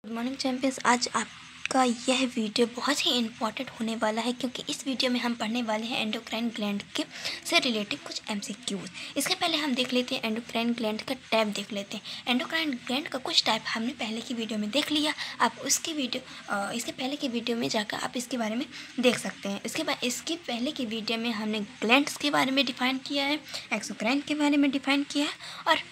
Good morning champions. आज आपका यह वीडियो बहुत ही इम्पॉर्टेंट होने वाला है क्योंकि इस वीडियो में हम पढ़ने वाले हैं एंडोक्राइन ग्लैंड के से रिलेटेड कुछ एमसीक्यूज। इसके पहले हम देख लेते हैं एंडोक्राइन ग्लैंड का टाइप देख लेते हैं। एंडोक्राइन ग्लैंड का कुछ टाइप हमने पहले की वीडियो में देख लिया। आप उसकी वीडियो इसके पहले की वीडियो में जाकर आप इसके बारे में देख सकते हैं। इसके पहले की वीडियो में हमने ग्लैंड्स के बारे में डिफ़ाइन किया है, एक्सोक्राइन के बारे में डिफ़ाइन किया है और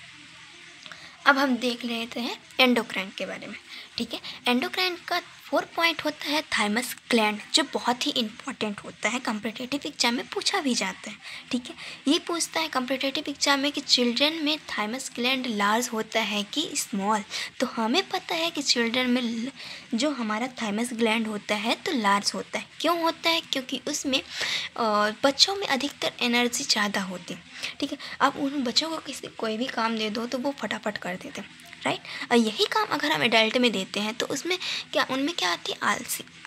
अब हम देख लेते हैं एंडोक्राइन के बारे में। ठीक है, एंडोक्राइन का 4 पॉइंट होता है थाइमस ग्लैंड, जो बहुत ही इंपॉर्टेंट होता है, कॉम्पिटिटिव एग्जाम में पूछा भी जाता है। ठीक है, ये पूछता है कॉम्पिटिटिव एग्जाम में कि चिल्ड्रन में थाइमस ग्लैंड लार्ज होता है कि स्मॉल। तो हमें पता है कि चिल्ड्रन में जो हमारा थाइमस ग्लैंड होता है तो लार्ज होता है। क्यों होता है? क्योंकि उसमें बच्चों में अधिकतर एनर्जी ज़्यादा होती है। ठीक है, अब उन बच्चों को कोई भी काम दे दो तो वो फटाफट कर देते हैं, राइट। और यही काम अगर हम एडल्ट में देते हैं तो उनमें क्या आती है?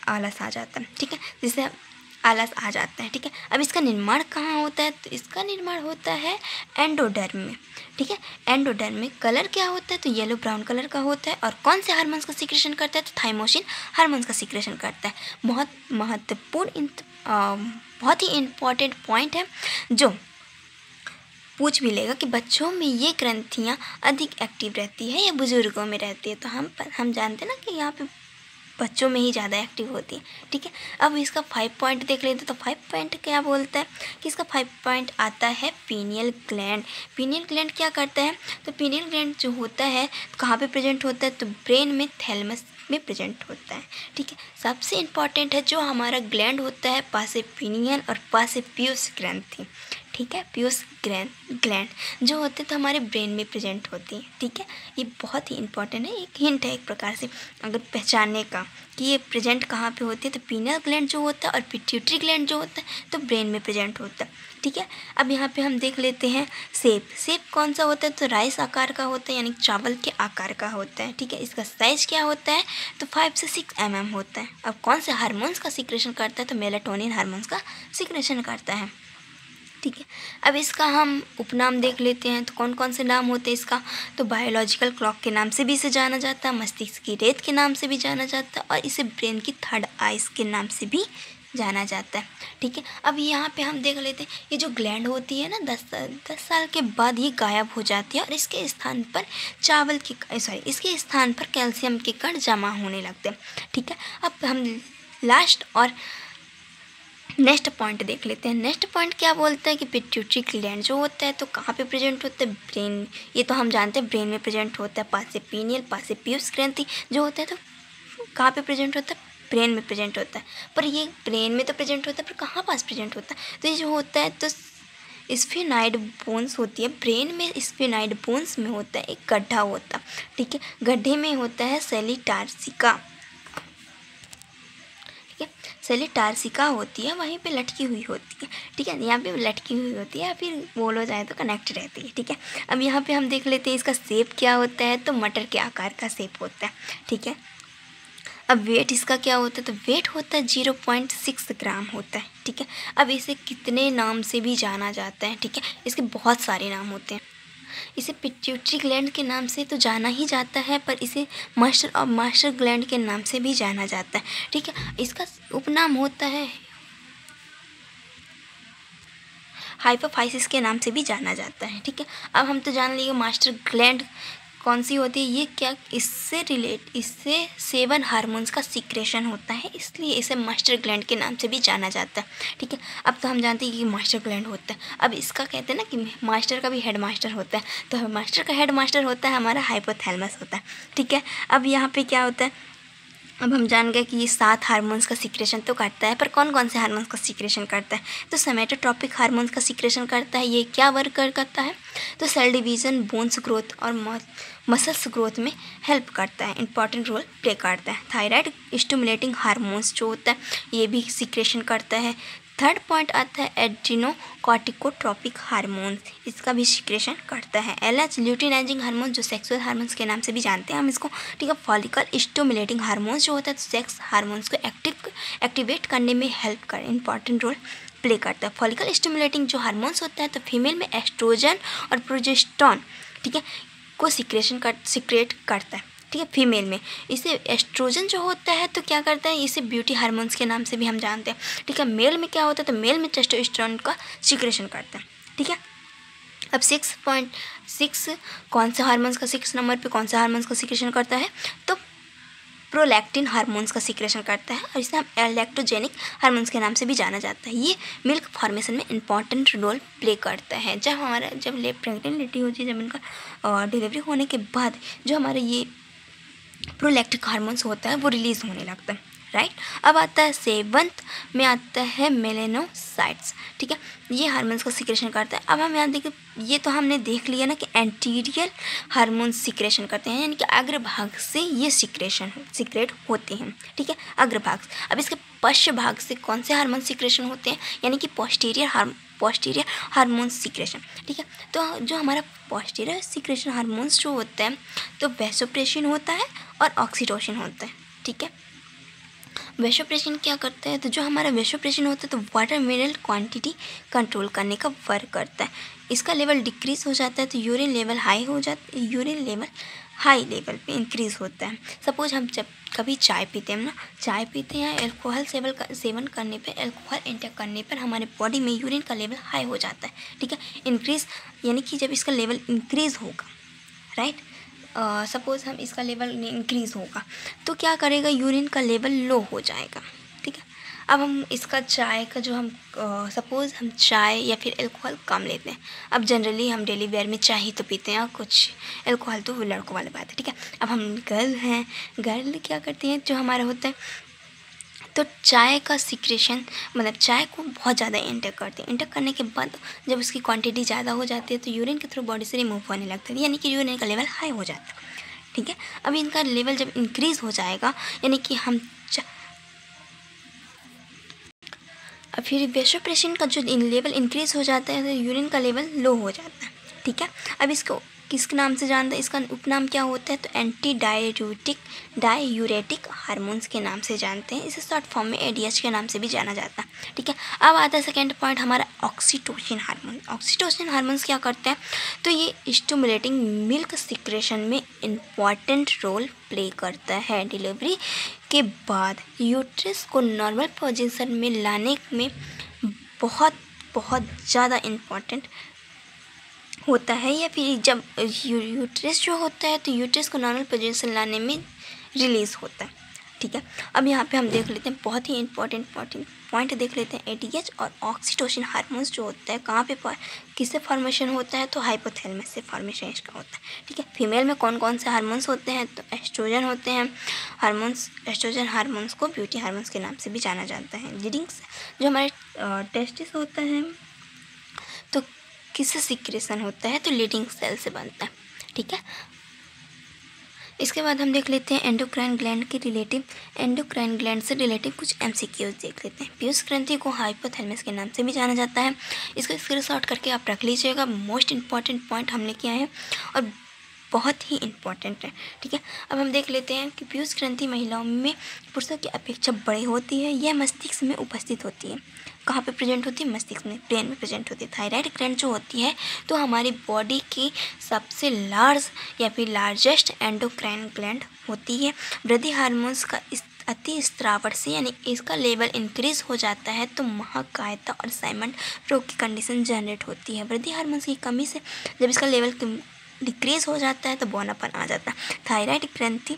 आलस आ जाता है। ठीक है, जिससे आलस आ जाता है। ठीक है, अब इसका निर्माण कहाँ होता है? तो इसका निर्माण होता है एंडोडर्म में। ठीक है, एंडोडर्म में कलर क्या होता है? तो येलो ब्राउन कलर का होता है। और कौन से हार्मोन्स का सिक्रेशन करता है? तो थाइमोसिन हार्मोन्स का सिक्रेशन करता है। बहुत ही इम्पॉर्टेंट पॉइंट है जो पूछ भी लेगा कि बच्चों में ये ग्रंथियाँ अधिक एक्टिव रहती है या बुजुर्गों में रहती है। तो हम जानते हैं ना कि यहाँ पे बच्चों में ही ज़्यादा एक्टिव होती है। ठीक है, अब इसका 5 पॉइंट देख लेते हैं। तो 5 पॉइंट क्या बोलता है कि इसका 5 पॉइंट आता है पीनियल ग्लैंड। पीनियल ग्लैंड क्या करता है? तो पीनियल ग्लैंड जो होता है कहाँ पे प्रेजेंट होता है? तो ब्रेन में, थैलेमस में प्रेजेंट होता है। ठीक है, सबसे इम्पॉर्टेंट है जो हमारा ग्लैंड होता है पासे पीनियल और पासे पियूस ग्रंथि। ठीक है, पियूस ग्लैंड जो होते हैं तो हमारे ब्रेन में प्रेजेंट होती है। ठीक है, ये बहुत ही इंपॉर्टेंट है, एक हिंट है एक प्रकार से अगर पहचानने का कि ये प्रेजेंट कहाँ पे होती है। तो पीनियल ग्लैंड जो होता है और पिट्यूटरी ग्लैंड जो होता है तो ब्रेन में प्रेजेंट होता है। ठीक है, अब यहाँ पे हम देख लेते हैं सेप कौन सा होता है? तो राइस आकार का होता है, यानी चावल के आकार का होता है। ठीक है, इसका साइज क्या होता है? तो 5 से 6 mm होता है। अब कौन से हार्मोन्स का सिक्रेशन करता है? तो मेलाटोनिन हार्मोन्स का सिक्रेशन करता है। ठीक है, अब इसका हम उपनाम देख लेते हैं। तो कौन कौन से नाम होते हैं इसका? तो बायोलॉजिकल क्लॉक के नाम से भी इसे जाना जाता है, मस्तिष्क की रेत के नाम से भी जाना जाता है और इसे ब्रेन की थर्ड आइज के नाम से भी जाना जाता है। ठीक है, अब यहाँ पे हम देख लेते हैं ये जो ग्लैंड होती है ना 10 साल के बाद ये गायब हो जाती है और इसके स्थान पर इसके स्थान पर कैल्शियम के कण जमा होने लगते हैं। ठीक है, अब हम लास्ट और नेक्स्ट पॉइंट देख लेते हैं। नेक्स्ट पॉइंट क्या बोलता है कि पिट्यूटरी ग्लैंड जो होता है तो कहाँ पे प्रेजेंट होता है? ब्रेन। ये तो हम जानते हैं ब्रेन में प्रेजेंट होता है। पासे पीनियल, पासे पियूस ग्रंथि जो होता है तो कहाँ पे प्रेजेंट होता है? ब्रेन में प्रेजेंट होता है। पर ये ब्रेन में तो प्रेजेंट होता है पर कहाँ पास प्रेजेंट होता है? तो ये जो होता है तो स्फेनाइड बोन्स होती है ब्रेन में। स्फेनाइड बोन्स में होता है एक गड्ढा होता है। ठीक है, गड्ढे में होता है सेली टार्सिका। सेली टार्सिका होती है, वहीं पे लटकी हुई होती है। ठीक है, यहाँ पे लटकी हुई होती है या फिर बोलो जाए तो कनेक्ट रहती है। ठीक है, अब यहाँ पे हम देख लेते हैं इसका शेप क्या होता है। तो मटर के आकार का शेप होता है। ठीक है, अब वेट इसका क्या होता है? तो वेट होता है 0.6 ग्राम होता है। ठीक है, अब इसे कितने नाम से भी जाना जाता है? ठीक है, इसके बहुत सारे नाम होते हैं। इसे पिट्यूटरी ग्लैंड के नाम से तो जाना ही जाता है, पर इसे मास्टर ग्लैंड के नाम से भी जाना जाता है। ठीक है, इसका उपनाम होता है हाइपोफाइसिस के नाम से भी जाना जाता है। ठीक है, अब हम तो जान लिए मास्टर ग्लैंड कौन सी होती है। ये क्या इससे 7 हार्मोन्स का सिक्रेशन होता है, इसलिए इसे मास्टर ग्लैंड के नाम से भी जाना जाता है। ठीक है, अब तो हम जानते हैं कि मास्टर ग्लैंड होता है। अब इसका कहते हैं ना कि मास्टर का भी हेड मास्टर होता है, तो मास्टर का हेड मास्टर होता है हमारा हाइपोथैलेमस होता है। ठीक है, अब यहाँ पे क्या होता है? अब हम जान गए कि ये 7 हार्मोन्स का सिक्रेशन तो करता है, पर कौन कौन से हार्मोन्स का सिक्रेशन करता है? तो सोमैटोट्रोपिक हार्मोन्स का सिक्रेशन करता है। ये क्या वर्क करता है? तो सेल डिवीज़न, बोन्स ग्रोथ और मसल्स ग्रोथ में हेल्प करता है, इंपॉर्टेंट रोल प्ले करता है। थायराइड स्टिमुलेटिंग हार्मोन्स जो होता है ये भी सिक्रेशन करता है। थर्ड पॉइंट आता है एड्रिनोकॉर्टिकोट्रोपिक हार्मोन्स, इसका भी सिक्रेशन करता है। LH ल्यूटिनाइजिंग हार्मोन जो सेक्सुअल हार्मोन्स के नाम से भी जानते हैं हम इसको। ठीक है, फॉलिकल स्टिमुलेटिंग हार्मोन्स जो होता है तो सेक्स हार्मोन्स को एक्टिवेट करने में हेल्प कर इंपॉर्टेंट रोल प्ले करता है। फॉलिकल स्टिमुलेटिंग जो हार्मोन्स होता है तो फीमेल में एस्ट्रोजन और प्रोजेस्टेरोन, ठीक है, को सिक्रेट करता है। ठीक है। फीमेल में इसे एस्ट्रोजन जो होता है तो क्या करता है, इसे ब्यूटी हार्मोन्स के नाम से भी हम जानते हैं, ठीक है। मेल में क्या होता है, तो मेल में टेस्टोस्टेरोन का सीक्रेशन करता है, ठीक है। अब 6.6 कौन से हार्मोन्स का 6 नंबर पे कौन सा हार्मोन्स का सीक्रेशन करता है, तो प्रोलैक्टिन हार्मोन्स का सीक्रेशन करता है, और इसे हम लैक्टोजेनिक हार्मोन्स के नाम से भी जाना जाता है। ये मिल्क फॉर्मेशन में इंपॉर्टेंट रोल प्ले करता है। जब प्रेगनेंट लेडी होती है, जब इनका डिलीवरी होने के बाद जो हमारा ये प्रोलैक्टिक हार्मोन्स होता है वो रिलीज़ होने लगता है, राइट। अब आता है 7th में आता है मेलेनोसाइट्स, ठीक है। ये हार्मोन्स का सीक्रेशन करता है। अब हम यहाँ देखिए, ये तो हमने देख लिया ना कि एंटीरियर हार्मोन्स सीक्रेशन करते हैं, यानी कि अग्रभाग से ये सीक्रेट होते हैं, ठीक है, अग्रभाग से। अब इसके पश्च भाग से कौन से हार्मोन सीक्रेशन होते हैं, यानी कि पोस्टीरियर हार्मोन सीक्रेशन, ठीक है। तो जो हमारा पोस्टीरियर सीक्रेशन हार्मोन्स जो होता है तो वैसोप्रेसिन होता है और ऑक्सीटोसिन होता है, ठीक है। वैसोप्रेसिन क्या करता है, तो जो हमारा वैसोप्रेसिन होता है तो वाटर मिनरल क्वांटिटी कंट्रोल करने का वर्क करता है। इसका लेवल डिक्रीज हो जाता है तो यूरिन लेवल हाई लेवल पे इंक्रीज़ होता है। सपोज हम जब कभी चाय पीते हैं अल्कोहल सेवन करने पे, अल्कोहल इंटेक करने पर हमारे बॉडी में यूरिन का लेवल हाई हो जाता है, ठीक है, इंक्रीज़, यानी कि जब इसका लेवल इंक्रीज़ होगा, राइट, सपोज़ हम इसका लेवल इंक्रीज़ होगा तो क्या करेगा, यूरिन का लेवल लो हो जाएगा, ठीक है। अब हम इसका चाय का जो हम सपोज़ हम चाय या फिर अल्कोहल कम लेते हैं। अब जनरली हम डेली वेयर में चाय ही तो पीते हैं, और कुछ अल्कोहल तो लड़कों वाले बात है, ठीक है। अब हम गर्ल क्या करती हैं, जो हमारा होता है तो चाय का सीक्रेशन, मतलब चाय को बहुत ज़्यादा इंटेक करते हैं। इंटेक करने के बाद जब उसकी क्वांटिटी ज़्यादा हो जाती है तो यूरिन के थ्रू बॉडी से रिमूव होने लगता है, यानी कि यूरिन का लेवल हाई हो जाता है, ठीक है। अब इनका लेवल जब इंक्रीज़ हो जाएगा, यानी कि हम फिर वैसोप्रेसिन का जो लेवल इंक्रीज़ हो जाता है तो यूरिन का लेवल लो हो जाता है, ठीक है। अब इसको किस नाम से जानते हैं, इसका उपनाम क्या होता है, तो एंटी डाययूरेटिक हार्मोन्स के नाम से जानते हैं। इसे शॉर्ट फॉर्म में ADH के नाम से भी जाना जाता है, ठीक है। अब आता है सेकेंड पॉइंट हमारा ऑक्सीटोसिन हार्मोन। ऑक्सीटोसिन हार्मोन्स क्या करते हैं, तो ये स्टिमुलेटिंग मिल्क सिक्रेशन में इम्पॉर्टेंट रोल प्ले करता है। डिलीवरी के बाद यूट्रस को नॉर्मल पोजीशन में लाने में बहुत ज़्यादा इम्पॉर्टेंट होता है, या फिर जब यूट्रस जो होता है तो यूट्रस को नॉर्मल पोजीशन लाने में रिलीज़ होता है, ठीक है। अब यहाँ पे हम देख लेते हैं बहुत ही इंपॉर्टेंट पॉइंट देख लेते हैं। ADH और ऑक्सीटोसिन हार्मोन्स जो होता है कहाँ पे किससे फॉर्मेशन होता है, तो हाइपोथैलेमस से फॉर्मेशन इसका होता है, ठीक है। फीमेल में कौन कौन से हार्मोन्स होते हैं, तो एस्ट्रोजन होते हैं एस्ट्रोजन हार्मोन्स को ब्यूटी हार्मोन्स के नाम से भी जाना जाता है। लीडिंग्स जो हमारे टेस्टिस होता है तो किससे सिक्रेशन होता है, तो लीडिंग सेल से बनता है, ठीक है। इसके बाद हम देख लेते हैं एंडोक्राइन ग्लैंड से रिलेटिव कुछ MCQs देख लेते हैं। पीयूष ग्रंथि को हाइपोथैलेमस के नाम से भी जाना जाता है। इसको स्क्रीनशॉट करके आप रख लीजिएगा। मोस्ट इंपॉर्टेंट पॉइंट हमने किया है और बहुत ही इम्पॉर्टेंट है, ठीक है। अब हम देख लेते हैं कि पीयूष ग्रंथि महिलाओं में पुरुषों की अपेक्षा बड़ी होती है। यह मस्तिष्क में उपस्थित होती है। कहाँ पे प्रेजेंट होती है, मस्तिष्क में, ब्रेन में प्रेजेंट होती है। थायराइड ग्लैंड जो होती है तो हमारी बॉडी की सबसे लार्ज या फिर लार्जेस्ट एंडोक्राइन ग्लैंड होती है। वृद्धि हार्मोन्स का अति स्त्रावण से, यानी इसका लेवल इंक्रीज हो जाता है तो महाकायता और साइमंड रोग की कंडीशन जनरेट होती है। वृद्धि हार्मोन्स की कमी से जब इसका लेवल डिक्रीज हो जाता है तो बौनापन आ जाता है। थायराइड ग्रंथि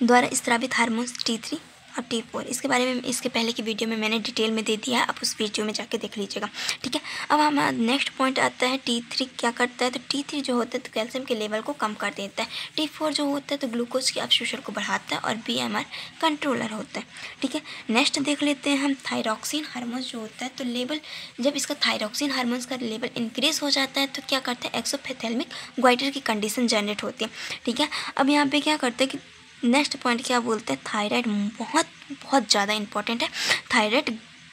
द्वारा स्रावित हार्मोन्स T3 और T4, इसके बारे में इसके पहले की वीडियो में मैंने डिटेल में दे दिया है, आप उस वीडियो में जाके देख लीजिएगा, ठीक है। अब हमारा नेक्स्ट पॉइंट आता है T3 क्या करता है, तो T3 जो होता है तो कैल्शियम के लेवल को कम कर देता है। T4 जो होता है तो ग्लूकोज के अवशोषण को बढ़ाता है और BMR कंट्रोलर होता है, ठीक है। नेक्स्ट देख लेते हैं हम थायरॉक्सिन हार्मोन्स जो होता है तो लेवल, जब इसका थायरॉक्सिन हार्मोन्स का लेवल इंक्रीज हो जाता है तो क्या करता है, एक्सोथैलेमिक ग्वाइटर की कंडीशन जनरेट होती है, ठीक है। अब यहाँ पे क्या करते हैं कि नेक्स्ट पॉइंट क्या बोलते हैं, थायराइड बहुत ज़्यादा इंपॉर्टेंट है। थायराइड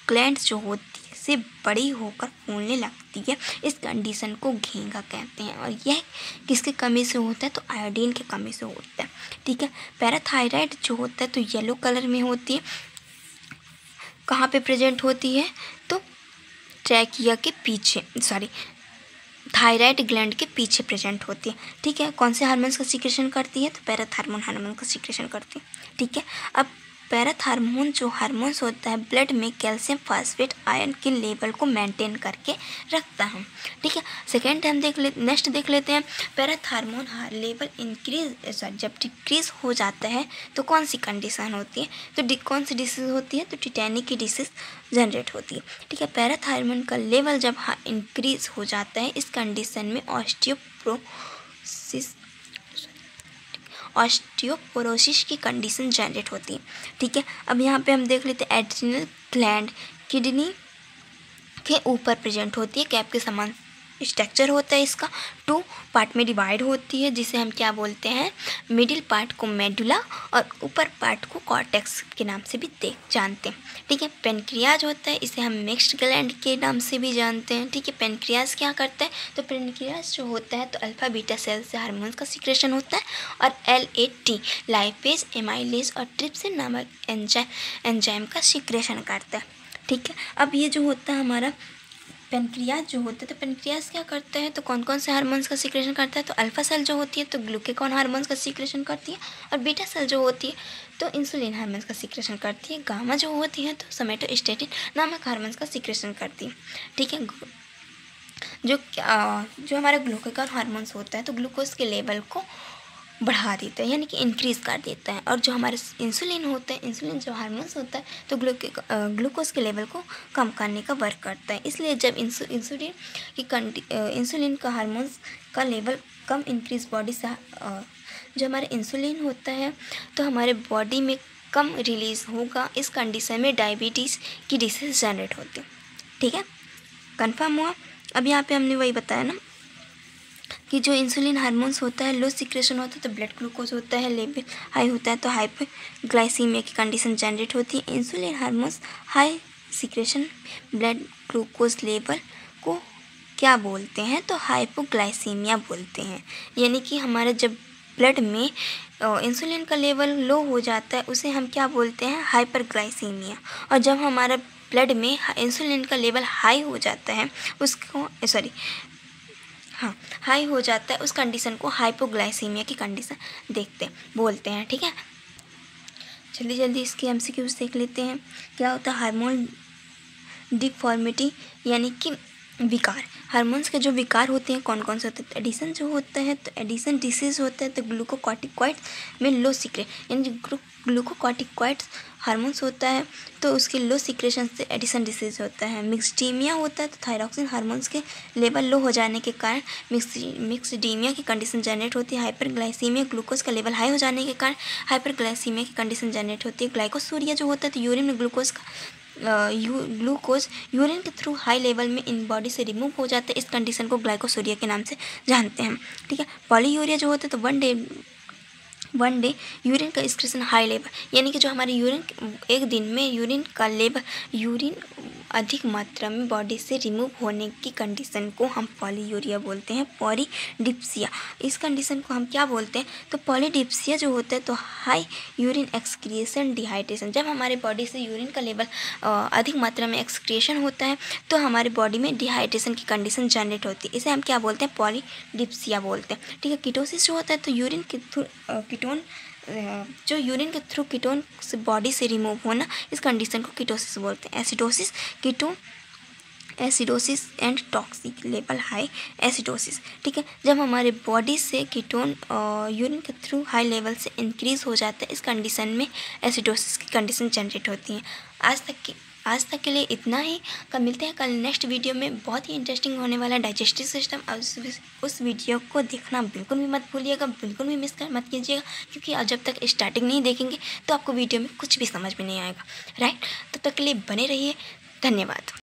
ग्लैंड जो होती है से बड़ी होकर फूलने लगती है। इस कंडीशन को घेंगा कहते हैं और यह किसके कमी से होता है, तो आयोडीन के कमी से होता है, ठीक है। पैराथायराइड जो होता है तो येलो कलर में होती है। कहाँ पे प्रेजेंट होती है, तो ट्रैकिया के पीछे, थायराइड ग्लैंड के पीछे प्रेजेंट होती है। ठीक है, कौन से हार्मोन्स का सीक्रेशन करती है? तो पैराथार्मोन हार्मोन का सीक्रेशन करती है। ठीक है, अब पैराथार्मोन जो हार्मोन्स होता है ब्लड में कैल्शियम फास्फेट आयरन के लेवल को मेंटेन करके रखता है। ठीक है, सेकेंड हम नेक्स्ट देख लेते हैं। पैराथार्मोन लेवल जब डिक्रीज हो जाता है तो कौन सी कंडीशन होती है? तो कौन सी डिसीज होती है? तो टिटेनी की डिसीज जनरेट होती है। ठीक है, पैराथार्मोन का लेवल जब इंक्रीज हो जाता है इस कंडीशन में ऑस्टियोपोरोसिस की कंडीशन जनरेट होती है। ठीक है, अब यहाँ पे हम देख लेते हैं एड्रिनल ग्लैंड किडनी के ऊपर प्रेजेंट होती है, कैप के समान स्ट्रक्चर होता है इसका, 2 पार्ट में डिवाइड होती है, जिसे हम क्या बोलते हैं? मिडिल पार्ट को मेडुला और ऊपर पार्ट को कॉर्टेक्स के नाम से भी जानते हैं। ठीक है, पेनक्रियाज होता है, इसे हम मिक्स्ड ग्लैंड के नाम से भी जानते हैं। ठीक है, पेनक्रियाज क्या करता है? तो पेनक्रियाज जो होता है तो अल्फा बीटा सेल से हार्मोन्स का सीक्रेशन होता है और LAT लाइपेज एमाइलेज और ट्रिप्सिन नामक एंजाइम का सीक्रेशन करता है। ठीक है, अब ये जो होता है हमारा पेनक्रियाज जो होता है, तो पेनक्रियाज क्या करता है? तो कौन कौन से हार्मोन्स का सीक्रेशन करता है? तो अल्फा सेल जो होती है तो ग्लूकेगॉन हार्मोन्स का सीक्रेशन करती है, और बीटा सेल जो होती है तो इंसुलिन हार्मोन्स का सीक्रेशन करती है। गामा जो होती है तो सोमेटोस्टेटिन नामक हार्मोन्स का सीक्रेशन करती है। ठीक है, जो हमारा ग्लूकेगॉन हार्मोन्स होता है तो ग्लूकोज के लेवल को बढ़ा देता है, यानी कि इंक्रीज़ कर देता है, और जो हमारे इंसुलिन होता है, इंसुलिन जो हार्मोन्स होता है तो ग्लूकोज के लेवल को कम करने का वर्क करता है। इसलिए जब इंसुलिन का हार्मोन्स का लेवल कम इंक्रीज बॉडी से जो हमारे इंसुलिन होता है तो हमारे बॉडी में कम रिलीज़ होगा। इस कंडीशन में डायबिटीज़ की डिसीज जनरेट होती है। ठीक है, कन्फर्म हुआ। अब यहाँ पे हमने वही बताया ना कि जो इंसुलिन हार्मोन्स होता है लो सिक्रेशन होता है तो ब्लड ग्लूकोज होता है, लेवल हाई होता है तो हाइपोग्लाइसीमिया की कंडीशन जनरेट होती है। Insulin hormones high secretion blood glucose level को क्या बोलते हैं? तो हाइपोग्लाइसीमिया बोलते हैं, यानी कि हमारे जब ब्लड में इंसुलिन का लेवल लो हो जाता है उसे हम क्या बोलते हैं? हाइपरग्लाइसीमिया। और जब हमारा ब्लड में इंसुलिन का लेवल हाई हो जाता है हाई हो जाता है उस कंडीशन को हाइपोग्लाइसीमिया की कंडीशन बोलते हैं। ठीक है, जल्दी जल्दी इसके MCQs देख लेते हैं। क्या होता है हार्मोन डिफॉर्मिटी, यानी कि विकार। हार्मोन्स के जो विकार होते हैं कौन कौन से होते हैं? एडिशन जो होता है तो एडिशन डिसीज होता है तो ग्लूकोकॉर्टिकॉइड में लो सीक्रेट, यानी ग्लूकोकॉर्टिकॉइड हार्मोन्स होता है तो उसके लो सीक्रेशन से एडिशन डिसीज होता है। मिक्सडीमिया होता है तो थायरॉक्सिन हार्मोन्स के लेवल लो हो जाने के कारण मिक्सडीमिया की कंडीशन जनरेट होती है। हाइपरग्लाइसीमिया ग्लूकोज का लेवल हाई हो जाने के कारण हाइपरग्लाइसीमिया की कंडीशन जनरेट होती है। ग्लाइकोसूरिया जो होता है तो यूरिन में ग्लूकोज यूरिन के थ्रू हाई लेवल में इन बॉडी से रिमूव हो जाता है। इस कंडीशन को ग्लाइकोसूरिया के नाम से जानते हैं। ठीक है, पॉलीयूरिया जो होता है तो वन डे यूरिन का एक्सक्रीशन हाई लेवल, यानी कि जो हमारे एक दिन में यूरिन अधिक मात्रा में बॉडी से रिमूव होने की कंडीशन को हम पॉलीयूरिया बोलते हैं। पॉलीडिप्सिया, इस कंडीशन को हम क्या बोलते हैं? तो पॉलीडिप्सिया जो होता है तो हाई यूरिन एक्सक्रिएशन डिहाइड्रेशन। जब हमारे बॉडी से यूरिन का लेवल अधिक मात्रा में एक्सक्रिएशन होता है तो हमारे बॉडी में डिहाइड्रेशन की कंडीशन जनरेट होती है, इसे हम क्या बोलते हैं? पॉलीडिप्सिया बोलते हैं। ठीक है, कीटोसिस जो होता है तो यूरिन के थ्रू यूरिन के थ्रू कीटोन से बॉडी से रिमूव होना, इस कंडीशन को कीटोसिस बोलते हैं। Acidosis and toxic level high acidosis. ठीक है, जब हमारे बॉडी से कीटोन यूरिन के थ्रू हाई लेवल से इंक्रीज हो जाता है, इस कंडीशन में एसिडोसिस की कंडीशन जनरेट होती है। आज तक के लिए इतना ही। कल मिलते हैं कल नेक्स्ट वीडियो में। बहुत ही इंटरेस्टिंग होने वाला डाइजेस्टिव सिस्टम। उस वीडियो को देखना बिल्कुल भी मत भूलिएगा, बिल्कुल भी मत कीजिएगा, क्योंकि जब तक स्टार्टिंग नहीं देखेंगे तो आपको वीडियो में कुछ भी समझ में नहीं आएगा। राइट, तब तक के लिए बने रहिए। धन्यवाद।